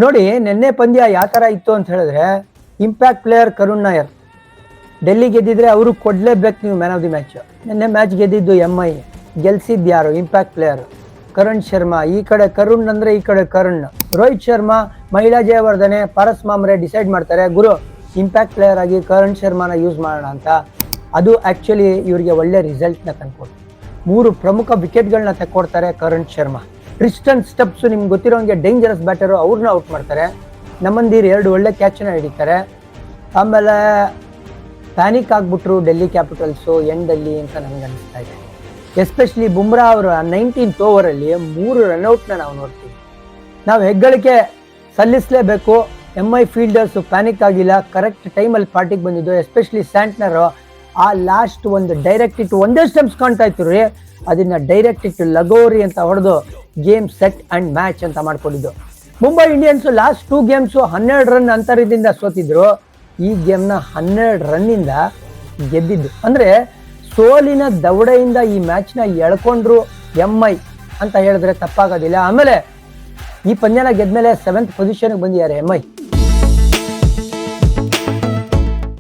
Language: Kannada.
ನೋಡಿ ನಿನ್ನೆ ಪಂದ್ಯ ಯಾವ ತರ ಇತ್ತು ಅಂತ ಹೇಳಿದ್ರೆ, ಇಂಪ್ಯಾಕ್ಟ್ ಪ್ಲೇಯರ್ ಕರುಣ್ ನಾಯರ್ ಡೆಲ್ಲಿ ಗೆದ್ದಿದ್ರೆ ಅವರು ಕೊಡ್ಲೇಬೇಕು ನೀವು ಮ್ಯಾನ್ ಆಫ್ ದಿ ಮ್ಯಾಚ್. ನಿನ್ನೆ ಮ್ಯಾಚ್ ಗೆದ್ದಿದ್ದು MI, ಗೆಲ್ಸಿದ್ ಯಾರು? Impact player Karan Sharma. ಈ ಕಡೆ ಕರುಣ್ ಅಂದ್ರೆ ಈ ಕಡೆ ಕರುಣ್. ರೋಹಿತ್ ಶರ್ಮಾ, ಮಹಿಳಾ ಜಯವರ್ಧನೆ, ಪಾರಸ್ ಮಾಮ್ರೆ ಡಿಸೈಡ್ ಮಾಡ್ತಾರೆ, ಗುರು ಇಂಪ್ಯಾಕ್ಟ್ ಪ್ಲೇಯರ್ ಆಗಿ ಕರಣ್ ಶರ್ಮಾನ ಯೂಸ್ ಮಾಡೋಣ ಅಂತ. ಅದು ಆಕ್ಚುಲಿ ಇವರಿಗೆ ಒಳ್ಳೆ ರಿಸಲ್ಟ್ನ ತಂದ್ಕೊಡ್ತು. 3 ಪ್ರಮುಖ ವಿಕೆಟ್ಗಳನ್ನ ತೆಕ್ಕೊಡ್ತಾರೆ ಕರಣ್ ಶರ್ಮಾ. ಟ್ರಿಸ್ಟನ್ ಸ್ಟಬ್ಸ್ ನಿಮ್ಗೆ ಗೊತ್ತಿರೋಂಗೆ ಡೇಂಜರಸ್ ಬ್ಯಾಟರು, ಅವ್ರನ್ನ ಔಟ್ ಮಾಡ್ತಾರೆ. ನಮ್ಮಂದಿರ್ 2 ಒಳ್ಳೆ ಕ್ಯಾಚ್ನ ಹಿಡಿತಾರೆ. ಆಮೇಲೆ ಪ್ಯಾನಿಕ್ ಆಗ್ಬಿಟ್ರು ಡೆಲ್ಲಿ ಕ್ಯಾಪಿಟಲ್ಸು ಎಂಡಲ್ಲಿ ಅಂತ ನನಗೆ ಅನಿಸ್ತಾ ಇದೆ. ಎಸ್ಪೆಷಲಿ ಬುಮ್ರಾ ಅವರ 19th ಓವರಲ್ಲಿ 3 ರನ್ಔಟ್ನ ನಾವು ನೋಡ್ತೀವಿ. ನಾವು ಹೆಗ್ಗಳಿಕೆ ಸಲ್ಲಿಸಲೇಬೇಕು. MI ಫೀಲ್ಡರ್ಸು ಪ್ಯಾನಿಕ್ ಆಗಿಲ್ಲ, ಕರೆಕ್ಟ್ ಟೈಮಲ್ಲಿ ಪಾರ್ಟಿಗೆ ಬಂದಿದ್ದು. ಎಸ್ಪೆಷಲಿ ಸ್ಯಾಂಟ್ನರು ಆ ಲಾಸ್ಟ್ ಒಂದು ಡೈರೆಕ್ಟ್ ಇಟ್ಟು ಒಂದೇ ಸ್ಟೆಮ್ಸ್ ಕಾಣ್ತಾ ಇತ್ತು ರೀ, ಅದನ್ನ ಡೈರೆಕ್ಟ್ ಇಟ್ಟು ಲಗೋರಿ ಅಂತ ಹೊಡೆದು ಗೇಮ್ ಸೆಟ್ ಅಂಡ್ ಮ್ಯಾಚ್ ಅಂತ ಮಾಡ್ಕೊಂಡಿದ್ದು. Mumbai Indians last 2 games 12 run ಅಂತರದಿಂದ ಸೋತಿದ್ರು. ಈ ಗೇಮ್ನ 12 ರನ್ನಿಂದ ಗೆದ್ದಿದ್ದು. ಅಂದರೆ ಸೋಲಿನ ದವಡೆಯಿಂದ ಈ ಮ್ಯಾಚ್ನ ಎಳ್ಕೊಂಡ್ರು MI ಅಂತ ಹೇಳಿದ್ರೆ ತಪ್ಪಾಗೋದಿಲ್ಲ. ಆಮೇಲೆ ಈ ಪಂದ್ಯನ ಗೆದ್ಮೇಲೆ 7th ಪೊಸಿಷನ್ಗೆ ಬಂದಿದ್ದಾರೆ MI.